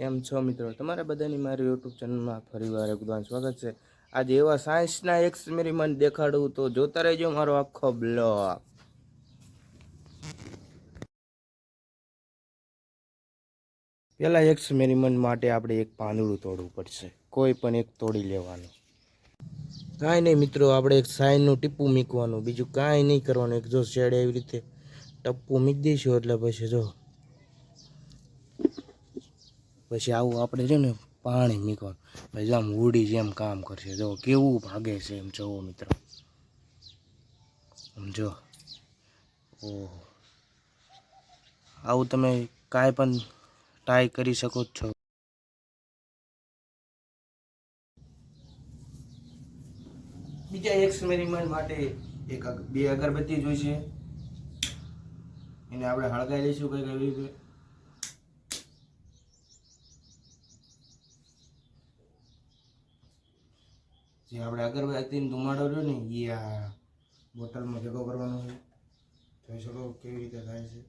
કેમ છો મિત્રો? તમારા બધાની મારી યુટ્યુબ ચેનલમાં ફરીવાર એકદમ સ્વાગત છે। આજે એવા સાયન્સના એક્સપેરિમેન્ટ દેખાડું તો જોતા રહેજો મારો આખો બ્લોગ। પહેલા એક્સપેરિમેન્ટ માટે આપણે એક પાંદડું તોડવું પડશે, કોઈ પણ એક તોડી લેવાનું। કાંઈ નહીં મિત્રો, આપણે એક સાઈનનું ટીપું મૂકવાનું, બીજું કાંઈ નહીં કરવાનું। એક જો શેડ એવી રીતે ટપ્પું મૂકી દઈશું એટલે પછી જો પછી આવું આપણે છે ને પાણી મૂકવાનું, પછી જો આમ ઉડી જેમ કામ કરશે। જો કેવું ભાગે છે એમ જોવો મિત્રો, જો ઓહો, આવું તમે કાંઈ પણ ટ્રાય કરી શકો છો। બીજા એક્સપેરિમેન્ટ માટે બે અગરબત્તી જોઈશે, એને આપણે હળગાવી લઈશું કંઈક એવી રીતે। જે આપણે અગરબત્તીનો ધુમાડો રહ્યો ને એ આ બોટલમાં ભેગો કરવાનો છે। જોઈ શકો કેવી રીતે થાય છે।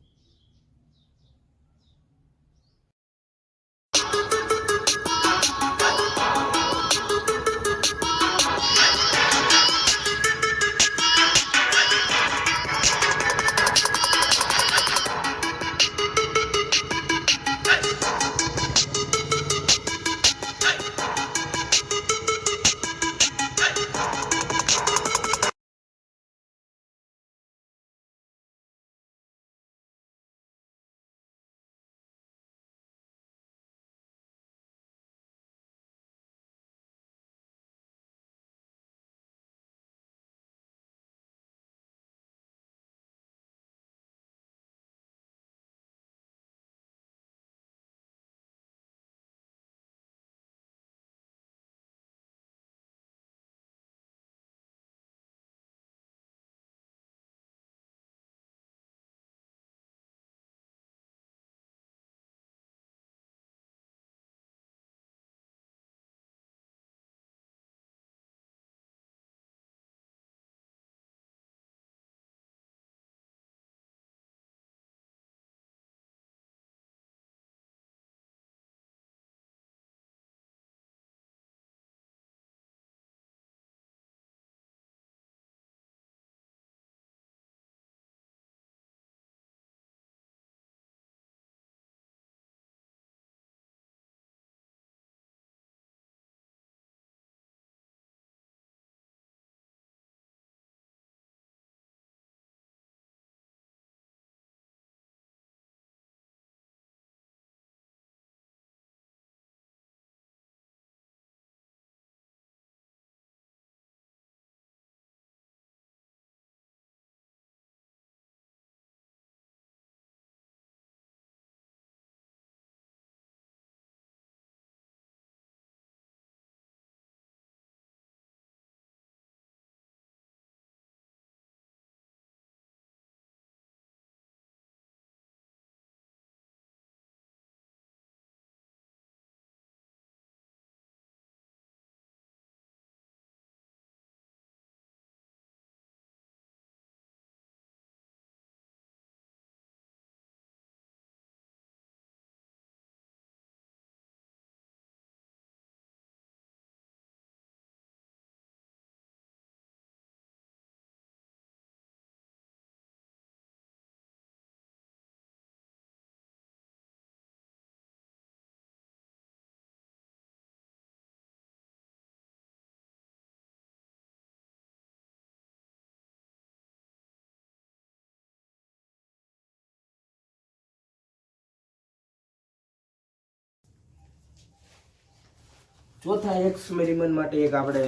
ચોથા એક્સપેરિમેન્ટ માટે એક આપણે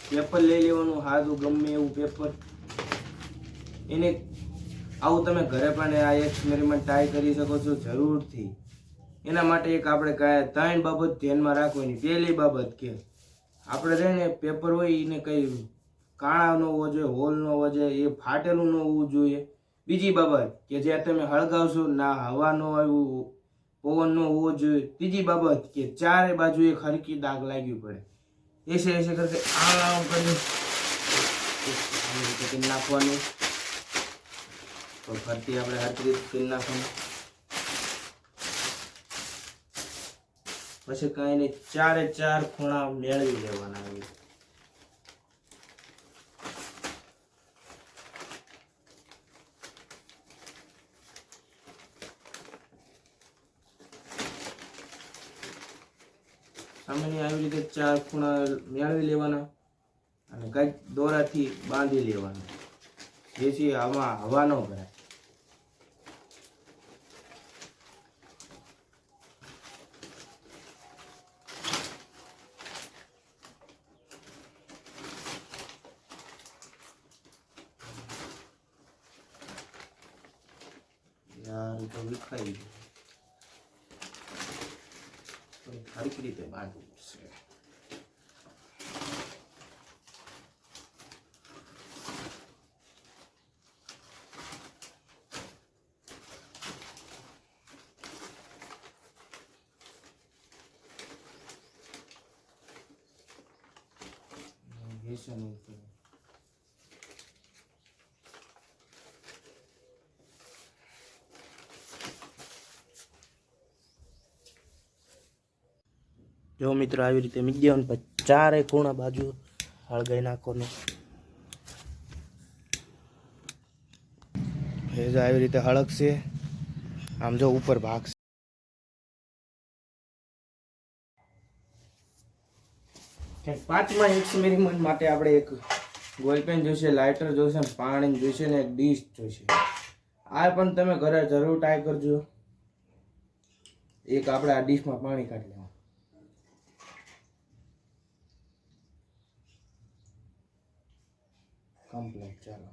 પેપર લઈ લેવાનું, સાદું ગમે એવું પેપર। એને આવું તમે ઘરે પણ આ એક્સપેરિમેન્ટ ટ્રાય કરી શકો છો જરૂરથી। એના માટે એક આપણે ત્રણ બાબત ધ્યાનમાં રાખવાની। પહેલી બાબત કે આપણે છે ને પેપર હોય એને કંઈ કાણા ન હોવો જોઈએ, હોલ ન હોવો જોઈએ, એ ફાટેલું ન હોવું જોઈએ। બીજી બાબત કે જ્યાં તમે હળગાવશો ના હવા ન આવ્યું, પવન ન હોવો જોઈએ। ત્રીજી બાબત કે ચારે બાજુ એક હરકી દાગ લાગવી પડે। એસે કરકે આમ કરી નાખવાનું, તો ફરતી આપણે હરકી રીતે કરી નાખવાનું। પછી કાંઈ નહીં, ચારે ચાર ખૂણા મેળવી લેવાના આવી. સામાન્ય આવી રીતે ચાર ખૂણા મેળવી લેવાના અને કંઈક દોરાથી બાંધી લેવાના, જેથી આમાં હવા ન ભરાય. યાર તો વિખાઈ ગયું, સારી રીતે બાંધવું છે. જો મિત્રો આવી રીતે મીડી દેવાનું, પછી ચારે ખૂણા બાજુ હળગાઈ નાખવાનું. આવી રીતે હળગશે, આમ જો ઉપર ભાગશે. પાંચમા એક્સપેરિમેન્ટ માટે આપણે એક બોલપેન જોઈશે, લાઇટર જોઈશે, પાણી જોઈશે ને એક ડીશ જોઈશે. આ પણ તમે ઘરે જરૂર ટ્રાય કરજો. એક આપણે આ ડીશમાં પાણી કાઢી લેવાનું. કમ્પ્લીટ. ચાલો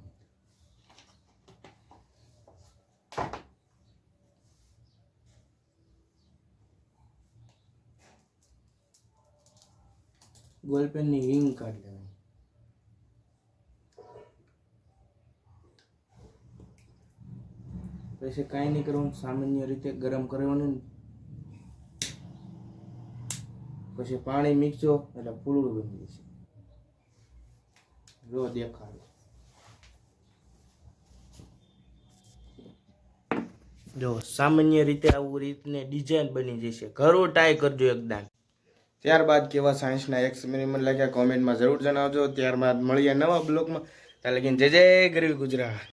બોલપેનની રિંગ કાઢી લેવાની. પછી કાંઈ નહીં કરવાનું, સામાન્ય રીતે ગરમ કરવાનું. પછી પાણી મિક્સો એટલે ફૂલડું બની જશે. જો દેખાડો, જો સામાન્ય રીતે આવું રીતને ડિઝાઇન બની જશે. ઘરું ટ્રાય કરજો એકદમ. ત્યારબાદ કેવા સાયન્સના એક્સપેરિમેન્ટ લાગ્યા કોમેન્ટમાં જરૂર જણાવજો. ત્યારબાદ મળીએ નવા બ્લોગમાં. ત્યાં લગીને જય જય ગરવી ગુજરાત.